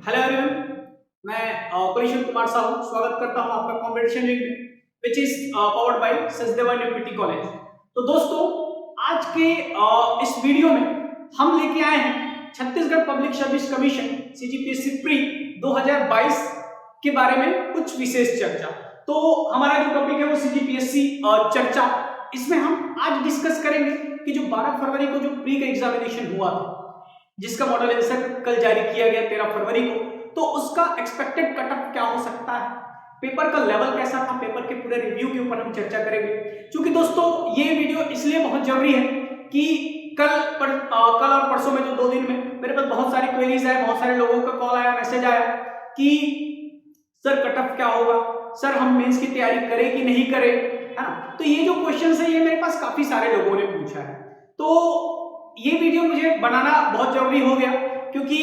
Hello everyone, मैं कुलशेखर कुमार साहू स्वागत करता हूं आपका कंपटीशन वीक में which is powered by Sachdeva university college. तो दोस्तों, आज के इस वीडियो में हम लेके आए हैं Chhattisgarh public service commission CGPSC pre 2022 के बारे में कुछ विशेष चर्चा। तो हमारा जो टॉपिक है वो सीजीपीएससी चर्चा। इसमें हम आज डिस्कस करेंगे कि जो 12 फरवरी को जो प्री का एग्जामिनेशन हुआ था, जिसका मॉडल आंसर कल जारी किया गया 13 फरवरी को, तो उसका एक्सपेक्टेड कट ऑफ क्या हो सकता है, पेपर का लेवल कैसा था, पेपर के पूरे रिव्यू के ऊपर हम चर्चा करेंगे। क्योंकि दोस्तों ये वीडियो इसलिए बहुत जरूरी है कि कल और परसों में जो 2 दिन में मेरे पास बहुत सारी क्वेरीज आए, बहुत सारे लोगों का कॉल आया, मैसेज आया कि सर कट ऑफ क्या होगा, सर हम मेंस की तैयारी करें कि नहीं करें, है ना। तो ये जो क्वेश्चन है ये मेरे पास काफी सारे लोगों ने पूछा है। तो ये वीडियो मुझे बनाना बहुत जरूरी हो गया, क्योंकि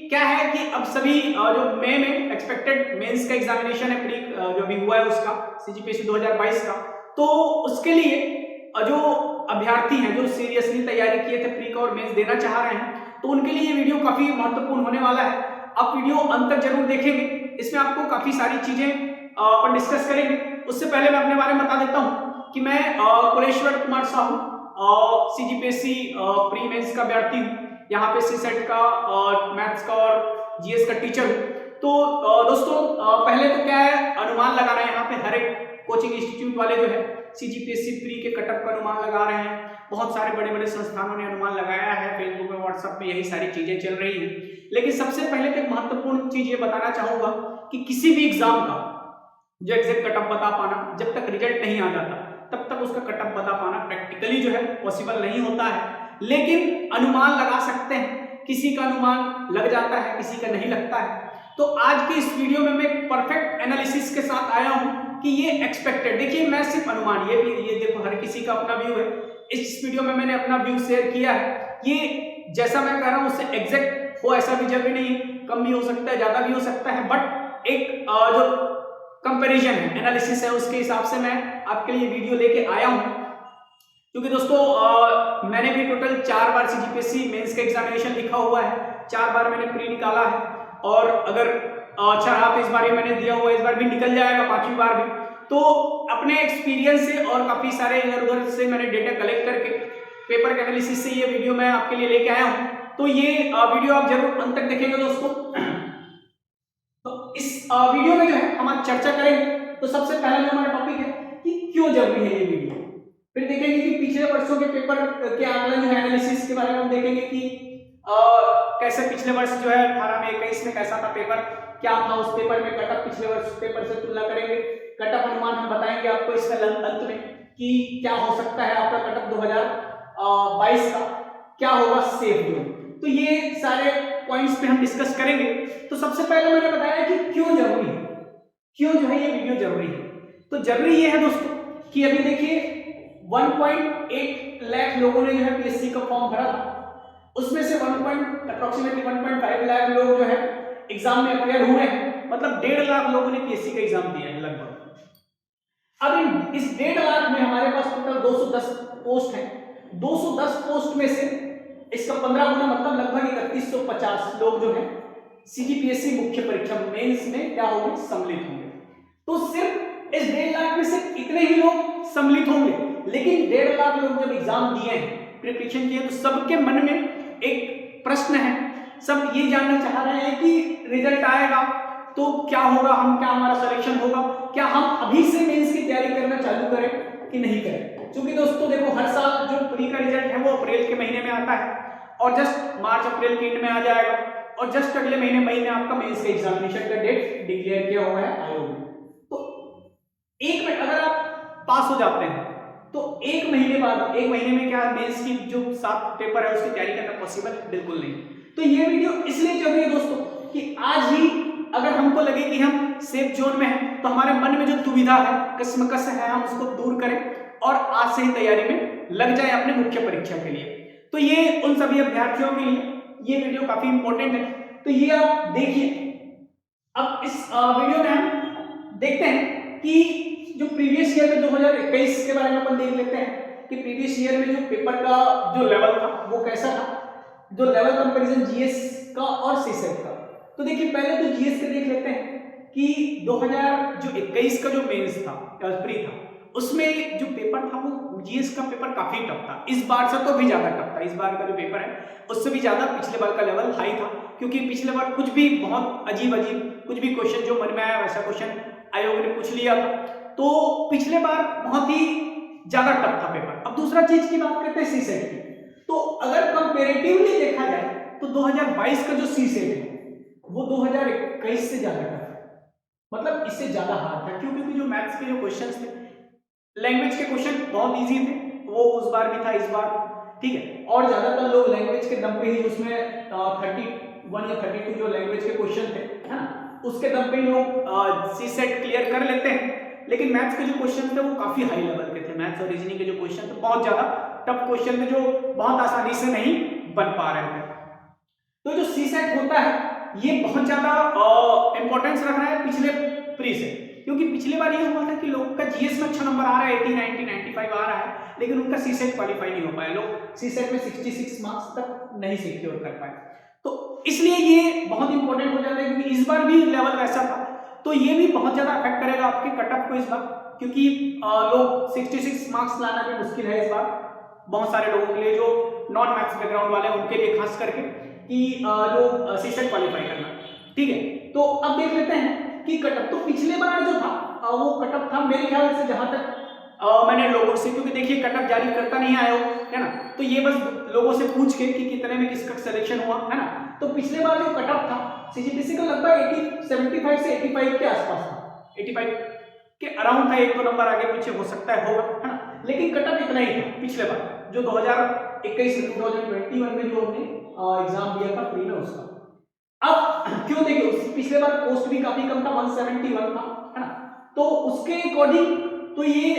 क्या है कि अब सभी जो मई में एक्सपेक्टेड मेंस का एग्जामिनेशन है प्री जो अभी हुआ है उसका सीजीपीएससी 2022 का, तो उसके लिए जो अभ्यर्थी हैं जो सीरियसली तैयारी किए थे प्री का और मेंस देना चाह रहे हैं, तो उनके लिए ये वीडियो काफी महत्वपूर्ण होने वाला है। आप वीडियो अंत तक जरूर देखेंगे, इसमें आपको काफी सारी चीजें अपन डिस्कस करेंगे। उससे पहले मैं अपने बारे में बता देता हूँ कि मैं Kuleshwar Kumar Sahu CGPSC pre mains का अभ्यर्थी हूँ। यहाँ पे सीसेट का मैथ्स का और जीएस का टीचर हूँ। तो दोस्तों पहले तो क्या है, अनुमान लगाना है। यहाँ पे हर एक कोचिंग इंस्टीट्यूट वाले जो है सीजीपीएससी प्री के कट ऑफ का अनुमान लगा रहे हैं। बहुत सारे बड़े बड़े संस्थानों ने अनुमान लगाया है, फेसबुक में व्हाट्सएप में यही सारी चीजें चल रही हैं। लेकिन सबसे पहले तो एक महत्वपूर्ण चीज ये बताना चाहूंगा कि किसी भी एग्जाम का जो एग्जैक्ट कट ऑफ बता पाना, जब तक रिजल्ट नहीं आ जाता तब तक उसका कट ऑफ बता पाना प्रैक्टिकली जो है पॉसिबल नहीं होता है। लेकिन अनुमान लगा सकते हैं, किसी का अनुमान लग जाता है, किसी का नहीं लगता है। तो आज के इस वीडियो में मैं परफेक्ट एनालिसिस के साथ आया हूं कि ये एक्सपेक्टेड, देखिए मैं सिर्फ अनुमान, ये देखो हर किसी का अपना व्यू है। इस वीडियो में मैंने अपना व्यू शेयर किया है। ये जैसा मैं कह रहा हूं उससे एग्जैक्ट हो ऐसा भी जरूरी नहीं, कम भी हो सकता है, ज्यादा भी हो सकता है, बट एक जो कंपैरिजन है, एनालिसिस है, उसके हिसाब से मैं आपके लिए वीडियो लेके आया हूं। क्योंकि दोस्तों मैंने भी टोटल 4 बार सीजीपीएससी मेंस का एग्जामिनेशन लिखा हुआ है, 4 बार मैंने प्री निकाला है, और अगर अच्छा रहा तो इस बार भी मैंने दिया हुआ है, इस बार भी निकल जाएगा 5वीं बार भी। तो अपने एक्सपीरियंस से और काफी सारे इधर उधर से मैंने डेटा कलेक्ट करके पेपर के एनालिसिस से ये वीडियो मैं आपके लिए लेके आया हूँ। तो ये वीडियो आप जरूर अंत तक देखेंगे दोस्तों। तो इस वीडियो में जो है हम आज चर्चा करेंगे। तो सबसे पहला जो हमारा टॉपिक है कि क्यों जरूरी है ये वीडियो, फिर देखेंगे कि पिछले वर्षों के पेपर के आकलन जो है एनालिसिस के बारे में हम देखेंगे कि कैसे पिछले वर्ष जो है 18 में 21 में कैसा था पेपर, क्या था उस पेपर में, कट ऑफ पिछले वर्ष पेपर से तुलना करेंगे, कट ऑफ अनुमान हम बताएंगे आपको इसका अंत में कि क्या हो सकता है आपका कट ऑफ 2022 का, क्या होगा सेफ जोन। तो ये सारे पॉइंट्स पे हम डिस्कस करेंगे। तो सबसे पहले मैंने बताया कि क्यों जरूरी है, क्यों जो है ये वीडियो जरूरी है। तो जरूरी ये है दोस्तों कि अभी देखिए 1.8 लाख लोगों ने जो है पीएससी का फॉर्म भरा था, उसमें से अप्रोक्सीमेटली 1.5 लाख लोग जो है एग्जाम में अपियर हुए हैं, मतलब 1.5 लाख लोगों ने पीएससी का एग्जाम दिया है लगभग। अब इस 1.5 लाख में हमारे पास टोटल 210 पोस्ट है। 210 पोस्ट में से इसका 15 गुना मतलब लगभग 3150 लोग जो है सीजीपीएससी मुख्य परीक्षा मेंस में क्या होंगे, सम्मिलित होंगे। तो सिर्फ इस 1.5 लाख में से इतने ही लोग सम्मिलित होंगे, लेकिन 1.5 लाख लोग जब एग्जाम दिए हैं, प्रिपरेशन किए, तो सबके मन में एक प्रश्न है, सब ये जानना चाह रहे हैं कि रिजल्ट आएगा तो क्या होगा, हम क्या हमारा सिलेक्शन होगा, क्या हम अभी से मेंस की तैयारी करना चालू करें कि नहीं करें। क्योंकि दोस्तों देखो हर साल जो प्री का रिजल्ट है वो अप्रैल के महीने में आता है, और जस्ट मार्च अप्रैल के एंड में आ जाएगा, और जस्ट अगले महीने मई में आपका मेंस का एग्जामिनेशन का डेट डिक्लेयर किया हुआ है आयोग ने। तो एक मिनट अगर आप पास हो जाते हैं तो 1 महीने बाद, 1 महीने में क्या मेंस की जो 7 पेपर है उसकी तैयारी करना पॉसिबल बिल्कुल नहीं। तो ये वीडियो इसलिए जरूरी है दोस्तों कि आज ही अगर हमको लगे कि हम सेफ जोन में हैं, तो हमारे मन में जो दुविधा है, कश्मकश है, हम उसको दूर करें और आज से ही तैयारी में लग जाए अपने मुख्य परीक्षा के लिए। तो ये उन सभी अभ्यर्थियों के लिए ये वीडियो काफी इंपॉर्टेंट है, तो ये आप देखिए। अब इस वीडियो में हम देखते हैं कि जो प्रीवियस ईयर में 2021 के बारे में अपन देख लेते हैं कि प्रीवियस ईयर में जो पेपर का जो लेवल था वो कैसा था, जो लेवल कंपैरिजन जीएस का और सीसेट का। तो देखिए पहले तो जीएस के देख लेते हैं कि 2021 का जो मेंस था प्री था, उसमें जो पेपर था वो जीएस का पेपर काफी टफ था। इस बार से तो भी ज्यादा टफ था। इस बार का जो पेपर है उससे भी ज्यादा पिछले बार का लेवल हाई था, क्योंकि पिछले बार कुछ भी बहुत अजीब अजीब कुछ भी क्वेश्चन जो मन में आया वैसा क्वेश्चन आयोग ने पूछ लिया था। तो पिछले बार बहुत ही ज्यादा टफ था पेपर। अब दूसरा चीज की बात करते हैं सीसेट की। तो अगर कंपैरेटिवली देखा जाए तो 2022 का जो सीसेट है वो 2021 से ज्यादा टफ है, मतलब इससे ज्यादा हार्ड था। क्यों? क्योंकि जो मैथ्स के जो क्वेश्चंस थे, लैंग्वेज के क्वेश्चन बहुत इजी थे, वो उस बार भी था इस बार, ठीक है। और ज्यादातर लोग लैंग्वेज के दम पे ही, उसमें 31 या 32 जो लैंग्वेज के क्वेश्चन थे, है ना, उसके दम पे ही लोग सीसेट क्लियर कर लेते हैं। लेकिन मैथ्स के जो क्वेश्चन थे वो काफी हाई लेवल के थे। मैथ्स और रीजनिंग के जो क्वेश्चन थे बहुत ज्यादा टफ क्वेश्चन थे, जो बहुत आसानी से नहीं बन पा रहे थे। तो जो सीसेट होता है ये बहुत ज्यादा इंपॉर्टेंस रख रहा है पिछले प्री से, क्योंकि पिछली बार ये हुआ था कि लोगों का जीएस में अच्छा नंबर आ रहा है, 80, 90, 95 आ रहा है, लेकिन उनका सीसेट क्वालिफाई नहीं हो पाया। लोग सीसेट में 66 मार्क्स तक नहीं सिक्योर कर पाए। तो इसलिए ये बहुत इंपॉर्टेंट हो जाता है, क्योंकि इस बार भी लेवल वैसा था, तो ये भी बहुत ज्यादा अफेक्ट करेगा आपके कटअप को इस बार, क्योंकि लोग 66 मार्क्स लाना भी मुश्किल है इस बार बहुत सारे लोगों के लिए, जो नॉन मैथ्स बैकग्राउंड वाले हैं उनके लिए खास करके, कि जो सीसेट क्वालिफाई करना, ठीक है। तो अब देख लेते हैं कि कटअप। तो पिछले बार जो था वो कटअप था मेरे ख्याल से, जहां तक मैंने लोगों से, क्योंकि देखिए कटअप जारी करता नहीं आया है ना, तो ये बस लोगों से पूछ के कि कितने में किसका सिलेक्शन हुआ, है ना। तो पिछले बार जो कटअप था सीजीपीसी का लगभग 75 से 85 के आसपास था, 85 के अराउंड था, एक दो नंबर आगे पीछे हो सकता है, होगा, है ना, लेकिन कटअप इतना ही था पिछले बार, जो 2021 से 2021 में जो हमने एग्जाम दिया था प्री में उसका। अब क्यों, देखिए पिछले बार पोस्ट भी काफी कम था, 171 था, है ना, तो उसके अकॉर्डिंग तो ये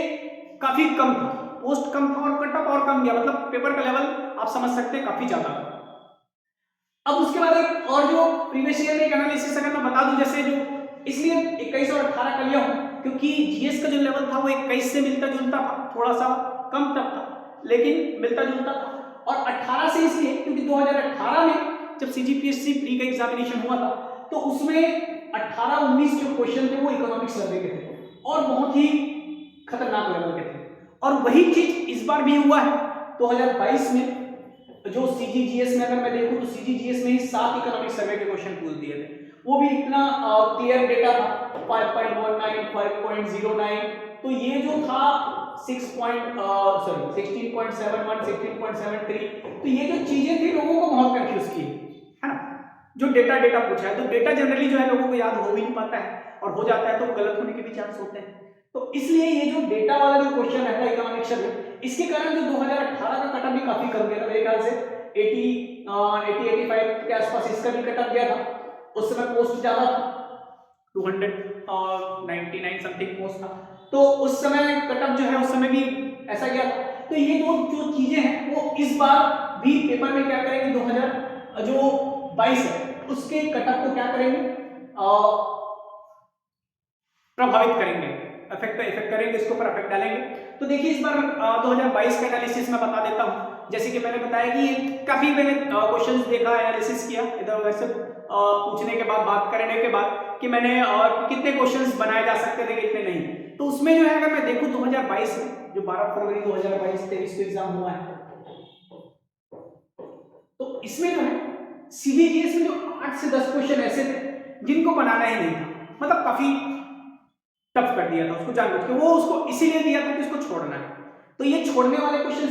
काफी कम था, पोस्ट कम था और कटअप और कम गया, मतलब पेपर का लेवल आप समझ सकते हैं काफी ज्यादा। अब उसके बाद एक और जो प्रीवियस ईयर में एक एनालिसिस अगर मैं बता दूं, जैसे जो, इसलिए 21 और 18 का लिया हूं क्योंकि जीएस का जो लेवल था वो 21 से मिलता जुलता था, थोड़ा सा कम टफ था लेकिन मिलता जुलता था, और 18 से इसलिए क्योंकि 2018 में जब सीजीपीएससी प्री का एग्जामिनेशन हुआ था तो उसमें 18-19 जो क्वेश्चन थे वो इकोनॉमिक्स लेवल के थे और बहुत ही खतरनाक लेवल के थे, और वही चीज इस बार भी हुआ है 2022 में। जो सीजीजीएस में अगर मैं देखूं तो सीजीजीएस में ही 7 इकोनॉमिक सर्वे के क्वेश्चन पूछ दिए थे, वो भी इतना क्लियर डेटा था 5.19 5.09, तो ये जो था 16.71 16.73, तो ये जो चीजें थी लोगों को बहुत कंफ्यूज की, है ना। जो डेटा पूछा है, तो डेटा जनरली जो है लोगों को याद हो भी नहीं पाता है, और हो जाता है तो गलत होने के भी चांस होते हैं। तो इसलिए ये जो डेटा वाला जो क्वेश्चन रहता है इकोनॉमिक्स में, इसके कारण जो 2018 का कटअप भी काफी कम गया था, मेरे ख्याल से 80-85 के आसपास इसका भी कटअप गया था। उस समय पोस्ट ज्यादा था, 299 समथिंग पोस्ट था, तो उस समय कटअप जो है उस समय भी ऐसा गया था। तो ये जो चीजें हैं वो इस बार भी पेपर में क्या करेंगे, 2022 है उसके कटअप को क्या करेंगे, प्रभावित करेंगे, इफेक्ट करेंगे, इसके ऊपर इफेक्ट डालेंगे। तो देखिए इस बार 2022 का एनालिसिस मैं बता देता हूं। जैसे कि मैंने बताया कि काफी मैंने क्वेश्चंस देखा, एनालिसिस किया इधर उधर से पूछने के बाद, बात करने के बाद कि मैंने कितने क्वेश्चंस बनाए जा सकते थे कितने नहीं। तो उसमें जो है अगर मैं देखूं 2022 में जो 12 फरवरी 2022-23 को एग्जाम हुआ है, तो इसमें जो है सीजीजीएस में जो 8 से 10 क्वेश्चन ऐसे थे जिनको बनाना ही नहीं था, मतलब काफी टफ कर दिया था उसको जानबूझ के, वो उसको इसीलिए दिया था कि उसको छोड़ना है। तो ये छोड़ने वाले क्वेश्चन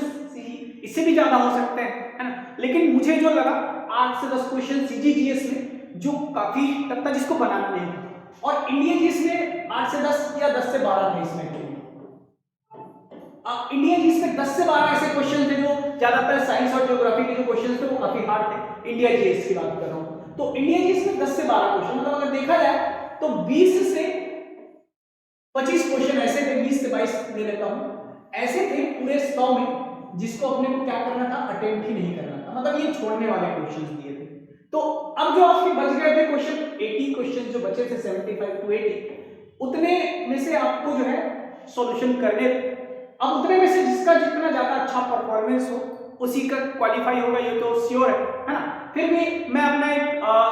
इससे भी ज्यादा हो सकते हैं, है ना, लेकिन मुझे जो लगा 8 से 10 क्वेश्चन सीजीजीएस में जो काफी टफ था जिसको बनाना नहीं था, और इंडियन जीएस में 8 से 10 या 10 से 12 थे इसमें। इंडियन जीएस में 10 से 12 ऐसे क्वेश्चन थे जो ज्यादातर साइंस और ज्योग्राफी के जो क्वेश्चन थे वो काफी हार्ड थे, इंडिया जीएस की बात कर रहा हूं। तो इंडिया जीएस में 10 से 12 क्वेश्चन, मतलब अगर देखा जाए तो 20 से 25 क्वेश्चन ऐसे थे, 20 से 22 ले लेता हूं, ऐसे थे पूरे 100 में जिसको अपने को क्या करना था, अटेम्प्ट ही नहीं करना था, मतलब ये छोड़ने वाले क्वेश्चंस दिए थे। तो अब जो आपके बच गए थे क्वेश्चन, 80 क्वेश्चन जो बचे थे 75 to 80, उतने में से आपको जो है सॉल्यूशन करने थे। अब उतने में से जिसका जितना ज्यादा अच्छा परफॉर्मेंस हो उसी का क्वालिफाई होगा, ये तो श्योर है ना। फिर भी मैं अपना एक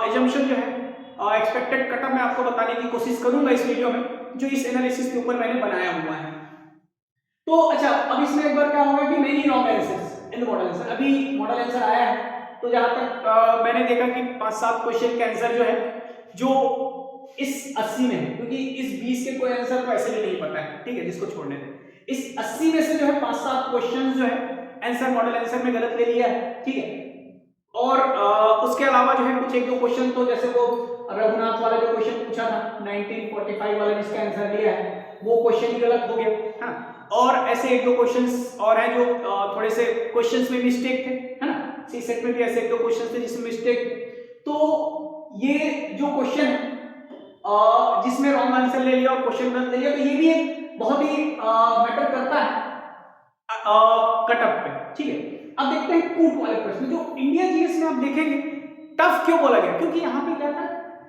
एजम्पशन जो है एक्सपेक्टेड कटअप मैं आपको बताने की कोशिश करूंगा इस वीडियो में, जो इस एनालिसिस के ऊपर मैंने बनाया हुआ है। तो अच्छा, अब इसमें एक बार क्या होगा कि many wrong answers in the model answer, अभी मॉडल आंसर आया है, तो जहां तक मैंने देखा कि 5-7 क्वेश्चन के आंसर जो है जो इस 80 में है, क्योंकि इस 20 के कोई आंसर तो ऐसे भी नहीं पता है, ठीक है, जिसको छोड़ने दें। इस 80 में से जो है 5-7 क्वेश्चन जो है आंसर मॉडल आंसर में गलत ले लिया है, ठीक है। और उसके अलावा जो है कुछ एक दो क्वेश्चन, तो जैसे वो रघुनाथ वाला जो क्वेश्चन पूछा था 1945 वाला जिसका आंसर दिया है, वो क्वेश्चन ही गलत हो गया, हाँ। और ऐसे एक दो क्वेश्चंस और हैं जो थोड़े से क्वेश्चंस में मिस्टेक थे, है ना। सी सेट में भी ऐसे एक दो क्वेश्चंस थे जिसमें मिस्टेक थे। तो ये जो क्वेश्चन है जिसमें रॉन्ग आंसर ले लिया और क्वेश्चन गलत ले लिया, तो ये भी एक बहुत ही मैटर करता है कटअप पे, ठीक है। अब देखते हैं कूट वाले प्रश्न, जो इंडिया जीएस में आप देखेंगे टफ क्यों बोला गया, क्योंकि यहाँ पे क्या था,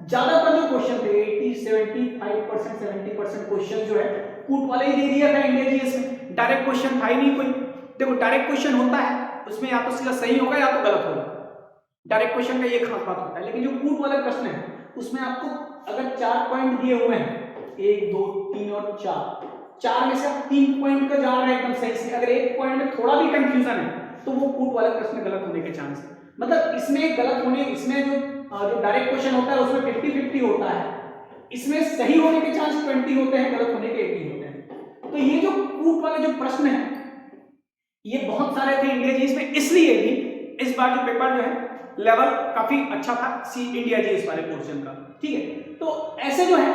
ज्यादातर जो क्वेश्चन थे 80-75% 70% क्वेश्चन जो है कूट वाले ही दे दिया था इंडिया जीएस में, डायरेक्ट क्वेश्चन था ही नहीं कोई। देखो डायरेक्ट क्वेश्चन होता है उसमें या तो सीधा सही होगा या तो गलत होगा, डायरेक्ट क्वेश्चन का ये खास बात होता है। लेकिन जो कूट वाले प्रश्न है उसमें आपको अगर 4 पॉइंट दिए हुए हैं, 1 2 3 और 4 में से आप 3 पॉइंट का जा रहे हैं एकदम सही से, अगर 1 पॉइंट में थोड़ा भी कंफ्यूजन है तो वो कूट वाले प्रश्न गलत होने के चांस है। मतलब इसमें गलत होने, इसमें जो डायरेक्ट क्वेश्चन होता है उसमें 50-50 होता है, इसमें सही होने के चांस 20 होते हैं, गलत होने के 80 होते हैं। तो ये जो कूट वाले जो प्रश्न है ये बहुत सारे थे इंडिया जीएस में, इसलिए भी इस बार जो पेपर जो है लेवल काफी अच्छा था सी इंडिया जीएस वाले पोर्शन का, ठीक है। तो ऐसे जो है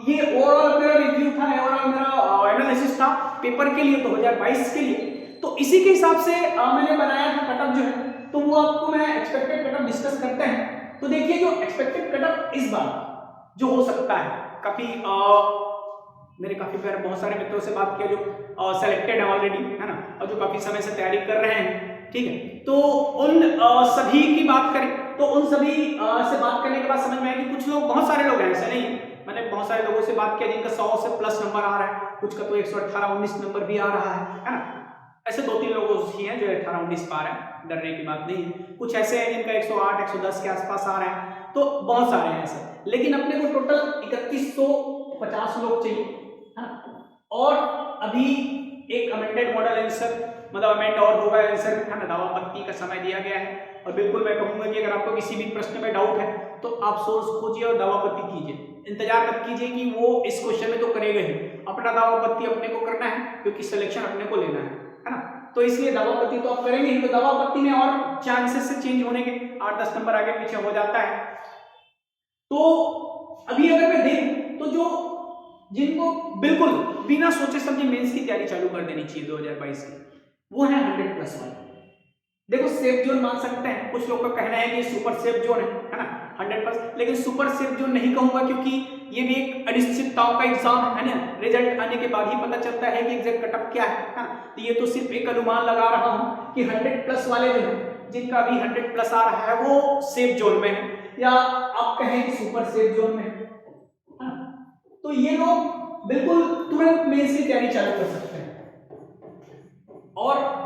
ये ओवरऑल मेरा रिव्यू था, ओवरऑल मेरा एनालिसिस था पेपर के लिए 2022 के लिए। तो इसी के हिसाब से मैंने बनाया था कटअप जो है, तो वो आपको मैं एक्सपेक्टेड कटअप डिस्कस करते हैं। तो देखिए जो एक्सपेक्टेड कटअप इस बार जो हो सकता है, काफी मेरे काफी प्यारे बहुत सारे मित्रों से बात किया जो सेलेक्टेड है ऑलरेडी, है ना, और जो काफी समय से तैयारी कर रहे हैं, ठीक है। तो उन सभी की बात करें तो उन सभी से बात करने के बाद समझ में आया कि कुछ लोग, बहुत सारे लोग हैं, ऐसा नहीं है, मैंने बहुत सारे लोगों से बात किया जिनका 100 से प्लस नंबर आ रहा है, कुछ का तो 118-19 नंबर भी आ रहा है ना। ऐसे 2-3 लोग ही हैं जो 18-19 पा रहे हैं, डरने की बात नहीं है। कुछ ऐसे हैं जिनका 108-110 के आसपास आ रहा है, तो बहुत सारे हैं ऐसे। लेकिन अपने को टोटल 3150 लोग चाहिए, है ना। और अभी एक अमेंडेड मॉडल आंसर, मतलब अमेंड और होगा आंसर, है ना, दावा आपत्ति का समय दिया गया है। और बिल्कुल मैं कहूंगा कि अगर आपको किसी भी प्रश्न में डाउट है तो आप सोर्स खोजिए और दावा आपत्ति कीजिए, इंतजार मत कीजिए कि वो इस क्वेश्चन में तो करेगा ही, अपना दावा आपत्ति अपने को करना है, क्योंकि सिलेक्शन अपने को लेना है ना। तो इसलिए दावा आपत्ति तो आप करेंगे ही, तो दावा आपत्ति में और चांसेस से चेंज होने के 8-10 नंबर आगे पीछे हो जाता है। तो अभी अगर मैं देखूं तो जो जिनको बिल्कुल बिना सोचे समझे मेंस की तैयारी चालू कर देनी चाहिए 2022 की, वो है 100+ वाले। देखो सेफ जोन मान सकते हैं, कुछ लोग का कहना है कि सुपर सेफ जोन है ना 100+, लेकिन सुपर सेफ जोन नहीं कहूंगा, क्योंकि ये भी एक अनिश्चितताओं का एग्जाम है ना, रिजल्ट आने के बाद ही पता चलता है कि एग्जैक्ट कटअप क्या है ना। तो ये तो सिर्फ एक अनुमान लगा रहा हूं कि 100+ वाले जो है, जिनका भी 100+ आ रहा है वो सेफ जोन में है, या आप कहें कि सुपर सेफ जोन में है। तो ये लोग बिल्कुल तुरंत मेंस की तैयारी चालू कर सकते हैं, और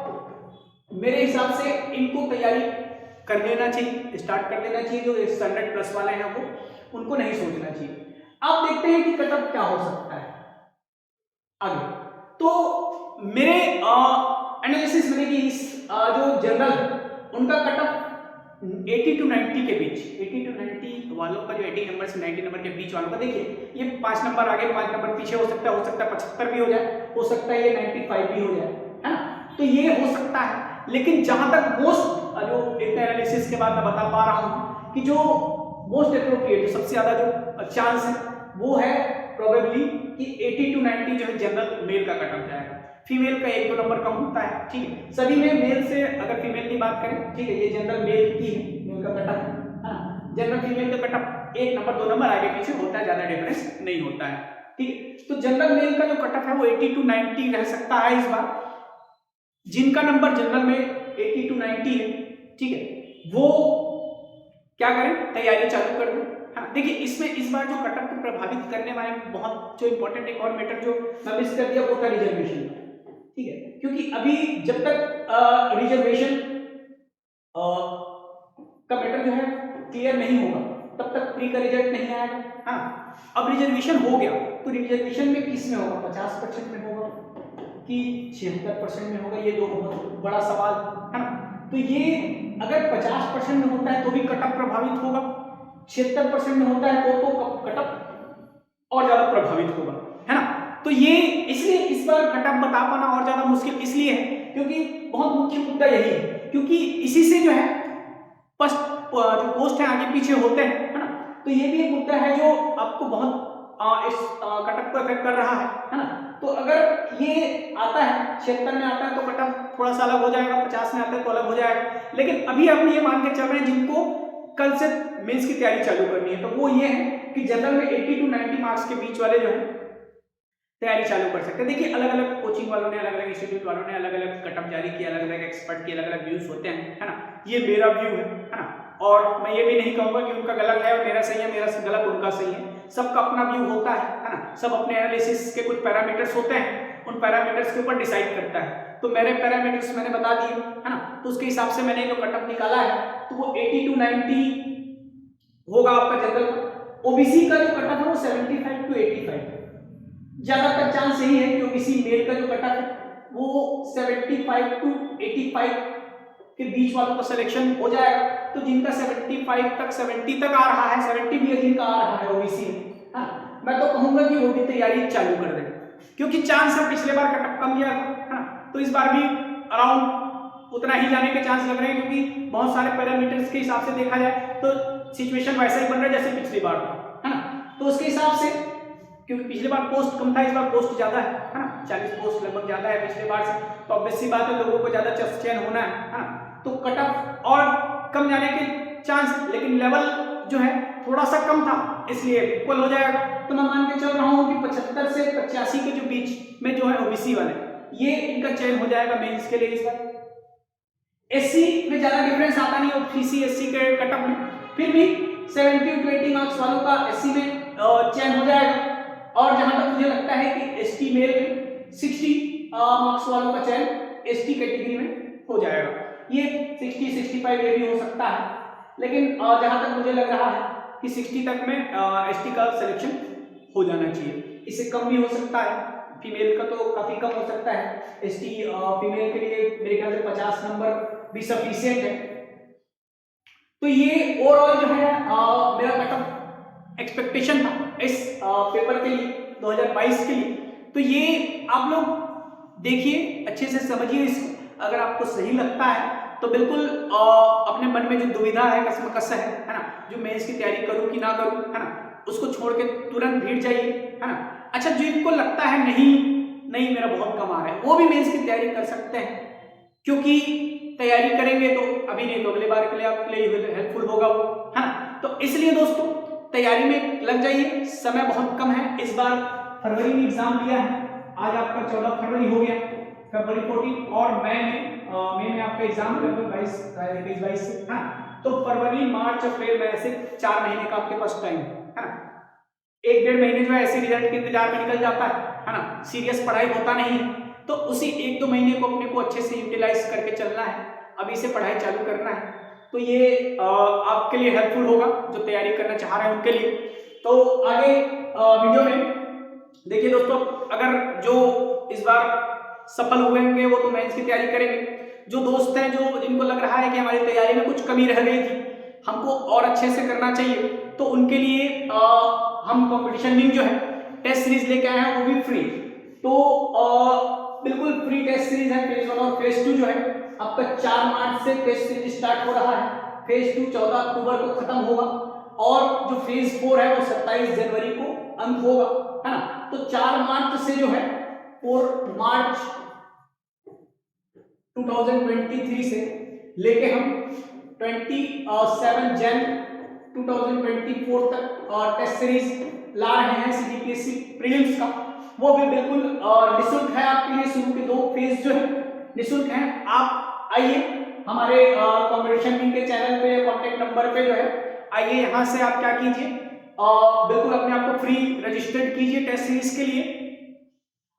मेरे हिसाब से इनको तैयारी कर लेना चाहिए, स्टार्ट कर देना चाहिए। जो 100+ वाले हैं वो, उनको नहीं सोचना चाहिए। अब देखते हैं कि कटअप क्या हो सकता है आगे। तो मेरे एनालिसिस में कि इस जो जनरल उनका कटअप 80 to 90 के बीच, 80 to 90 वालों का, जो 80 नंबर से 90 नंबर के बीच वालों का, देखिए ये 5 नंबर आगे 5 नंबर पीछे हो सकता है 75 भी हो जाए, हो सकता है ये 95 भी हो जाए, है ना। तो ये हो सकता है। लेकिन जहां तक मोस्ट, जो इतने एनालिसिस के बाद मैं बता पा रहा हूं कि जो मोस्ट एप्रोप्रिएट, सबसे ज्यादा जो चांस है वो है प्रोबेबली कि 80 to 90 जो है जनरल मेल का कटअप जाएगा। फीमेल का 1-2 नंबर कम होता है, ठीक है। सभी में मेल से अगर फीमेल की बात करें, ठीक है, ये जनरल मेल की है, मेल का कटअप है ना। जनरल फीमेल का कटअप 1 नंबर 2 नंबर आगे पीछे होता है, ज्यादा डिफरेंस नहीं होता है, ठीक है। तो जनरल मेल का जो कटअप है वो 80 to 90 रह सकता है इस बार। जिनका नंबर जनरल में 80 to 90 है, ठीक है, वो क्या करें, तैयारी चालू कर दें। हाँ, देखिए इसमें इस बार जो कटअप को प्रभावित करने वाले बहुत जो इंपॉर्टेंट एक और मैटर जो मैं मिस कर दिया वो था रिजर्वेशन, ठीक है। क्योंकि अभी जब तक रिजर्वेशन का मैटर जो है क्लियर नहीं होगा, तब तक प्री का रिजल्ट नहीं आएगा। हाँ, अब रिजर्वेशन हो गया तो रिजर्वेशन में किस में होगा, 50% में होगा कि 76% में होगा, ये दो बहुत बड़ा सवाल है ना। तो ये अगर 50% में होता है तो भी कटअप प्रभावित होगा, 76% में होता है तो कटअप और ज्यादा प्रभावित होगा, है ना। तो ये इसलिए इस बार कटअप बता पाना और ज्यादा मुश्किल इसलिए है क्योंकि बहुत मुख्य मुद्दा यही है, क्योंकि इसी से जो है फर्स्ट जो पोस्ट है आगे पीछे होते हैं, है ना। तो ये भी एक मुद्दा है जो आपको बहुत इस कटअप को इफेक्ट कर रहा है ना। तो अगर ये आता है 76 में आता है तो कटअप थोड़ा सा अलग हो जाएगा, 50 में आता है तो अलग हो जाएगा। लेकिन अभी आप ये मान के चल रहे हैं जिनको कल से मेंस की तैयारी चालू करनी है, तो वो ये है कि जनरल में 80 to 90 मार्क्स के बीच वाले जो है तैयारी चालू कर सकते हैं। देखिए अलग अलग कोचिंग वालों ने, अलग अलग इंस्टीट्यूट वालों ने अलग अलग कटअप जारी किया, अलग अलग एक्सपर्ट के अलग अलग व्यूज होते हैं, है ना। ये मेरा व्यू है ना। और मैं ये भी नहीं कहूंगा कि उनका गलत है और मेरा सही है, मेरा गलत उनका सही है। सबका अपना व्यू होता है ना। सब अपने एनालिसिस के कुछ पैरामीटर्स होते हैं, उन पैरामीटर्स के ऊपर डिसाइड करता है। तो मेरे पैरामीटर्स मैंने बता दिए, है ना। तो उसके हिसाब से मैंने जो कटअप निकाला है तो वो 80 to 90 होगा आपका जनरल। ओबीसी का जो कटअप है वो 75 to 85, ज्यादातर चांस यही है कि ओबीसी मेल का जो कटअप है वो 75 to 85 के बीच वालों का सिलेक्शन हो जाएगा। तो जिनका 75 तक 70 तक आ रहा है, 70 भी जिनका आ रहा है ओबीसी में, हाँ, मैं तो कहूंगा कि वो भी तैयारी चालू कर दें, क्योंकि चांस है पिछले बार कटअप कम गया था, है ना। तो इस बार भी अराउंड उतना ही जाने के चांस लग रहे हैं, क्योंकि बहुत सारे पैरामीटर्स के हिसाब से देखा जाए तो सिचुएशन वैसा ही बन रहा है जैसे पिछली बार था, है ना। तो उसके हिसाब से, क्योंकि पिछली बार पोस्ट कम था, इस बार पोस्ट ज्यादा है ना, 40 पोस्ट लगभग ज्यादा है पिछले बार से, तो ऑब्वियस सी बात है लोगों को ज्यादा चयन होना है ना। तो कटअप और कम जाने के चांस, लेकिन लेवल जो है थोड़ा सा कम था इसलिए इक्वल हो जाएगा। तो मैं मान के चल रहा हूँ कि 75 से 85 के जो बीच में जो है ओबीसी वाले, ये इनका चयन हो जाएगा मेंस के लिए इस बार। एससी में ज्यादा डिफरेंस आता नहीं ओबीसी एससी के कटअप में, फिर भी 70 to 80 मार्क्स वालों का एससी में चयन हो जाएगा। और जहां तक मुझे लगता है कि एसटी मेल में 60 मार्क्स वालों का चयन एसटी कैटेगरी में हो जाएगा। ये 60 65 ये भी हो सकता है, लेकिन जहां तक मुझे लग रहा है कि 60 तक में एसटी का सिलेक्शन हो जाना चाहिए। इससे कम भी हो सकता है, फीमेल का तो काफी कम हो सकता है। एसटी फीमेल के लिए मेरे ख्याल से 50 नंबर भी सफिशिएंट है। तो ये ओवरऑल जो है मेरा कटअप एक्सपेक्टेशन था इस पेपर के लिए 2022 के लिए। तो ये आप लोग देखिए, अच्छे से समझिए इसको। अगर आपको सही लगता है तो बिल्कुल अपने मन में जो दुविधा है, कसमकस है ना, जो मैं इसकी तैयारी करूं कि ना करूं, है ना, उसको छोड़ के तुरंत भीड़ जाइए, है ना। अच्छा, जो इनको लगता है नहीं मेरा बहुत कम आ रहा है, वो भी मेंस की तैयारी कर सकते हैं, क्योंकि तैयारी करेंगे तो अभी नहीं तो अगले बार के लिए आपके लिए हेल्पफुल होगा वो, है ना। तो इसलिए दोस्तों तैयारी में लग जाइए, समय बहुत कम है। इस बार फरवरी में एग्जाम दिया है, आज आपका 14 फरवरी हो गया, फरवरी 14 और मई में आपका एग्जाम लगभग 22 से, हाँ। तो फरवरी मार्च अप्रैल में ऐसे 4 महीने का आपके पास टाइम है ना। 1-1.5 महीने जो है ऐसे रिजल्ट के इंतजार में निकल जाता है ना। सीरियस पढ़ाई होता नहीं है, तो उसी 1-2 महीने को अपने को अच्छे से यूटिलाइज करके चलना है, अभी से पढ़ाई चालू करना है। तो ये आपके लिए हेल्पफुल होगा जो तैयारी करना चाह रहे हैं उनके लिए। तो आगे वीडियो में देखिए दोस्तों, अगर जो इस बार सफल हुए होंगे वो तो मेंस की तैयारी करेंगे। जो दोस्त हैं जो जिनको लग रहा है कि हमारी तैयारी में कुछ कमी रह गई थी, हमको और अच्छे से करना चाहिए, तो उनके लिए हम कंपटीशन लिंक जो है टेस्ट सीरीज लेके आए हैं, वो भी फ्री। तो बिल्कुल फ्री टेस्ट सीरीज है। फेज 1 और फेज 2 जो है आपका 4 मार्च से टेस्ट सीरीज स्टार्ट हो रहा है, फेज 2 14 अक्टूबर को खत्म होगा, और जो फेज 4 है वो 27 जनवरी को अंत होगा, है ना। तो 4 मार्च से जो है 4 मार्च 2023 से लेके हम 27 जन 2024 तक टेस्ट सीरीज ला रहे हैं सीजीपीएससी प्रीलिम्स का। वो भी बिल्कुल निःशुल्क है आपके लिए। शुरू के 2 फेज जो है निःशुल्क है। आप आइए हमारे कंपटीशन लिंक के चैनल पे, कॉन्टेक्ट नंबर पे जो है आइए, यहाँ से आप क्या कीजिए, बिल्कुल अपने आप को फ्री रजिस्टर्ड कीजिए टेस्ट सीरीज के लिए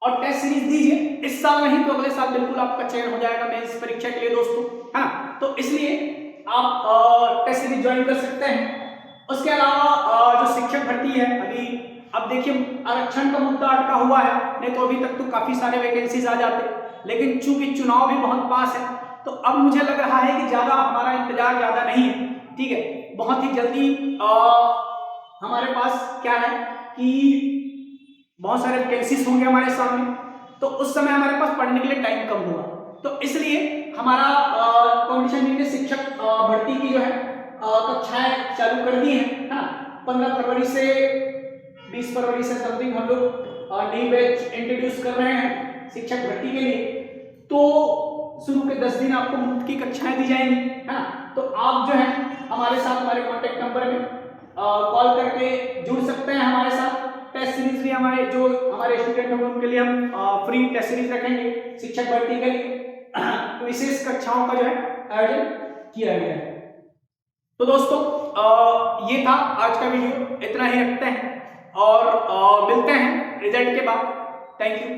और टेस्ट सीरीज दीजिए। इस साल नहीं तो अगले साल बिल्कुल आपका चयन हो जाएगा मेंस परीक्षा के लिए दोस्तों, है ना। तो इसलिए आप टेस्ट सीरीज ज्वाइन कर सकते हैं। उसके अलावा जो शिक्षक भर्ती है अभी, अब देखिए आरक्षण का मुद्दा अटका हुआ है, नहीं तो अभी तक तो काफी सारे वैकेंसीज आ जाते, लेकिन चूंकि चुनाव भी बहुत पास है तो अब मुझे लग रहा है कि ज्यादा हमारा इंतजार ज्यादा नहीं है, ठीक है। बहुत ही जल्दी हमारे पास क्या है कि बहुत सारे वैकेंसीज होंगे हमारे सामने, तो उस समय हमारे पास पढ़ने के लिए टाइम कम होगा। तो इसलिए हमारा कंपटीशन में शिक्षक भर्ती की जो है कक्षाएं चालू कर दी है ना। 15 फरवरी से 20 फरवरी से समथिंग हम लोग नई बैच इंट्रोड्यूस कर रहे हैं शिक्षक भर्ती के लिए। तो शुरू के 10 दिन आपको मुफ्त की कक्षाएं दी जाएंगी, है ना। तो आप जो है हमारे साथ हमारे कॉन्टेक्ट नंबर में कॉल करके जुड़ सकते हैं हमारे साथ। टेस्ट सीरीज भी हमारे जो हमारे स्टूडेंट होंगे उनके लिए हम फ्री टेस्ट सीरीज रखेंगे शिक्षक भर्ती के लिए, विशेष कक्षाओं का जो है आयोजन किया गया है। तो दोस्तों ये था आज का वीडियो, इतना ही रखते हैं और मिलते हैं रिजल्ट के बाद। Thank you.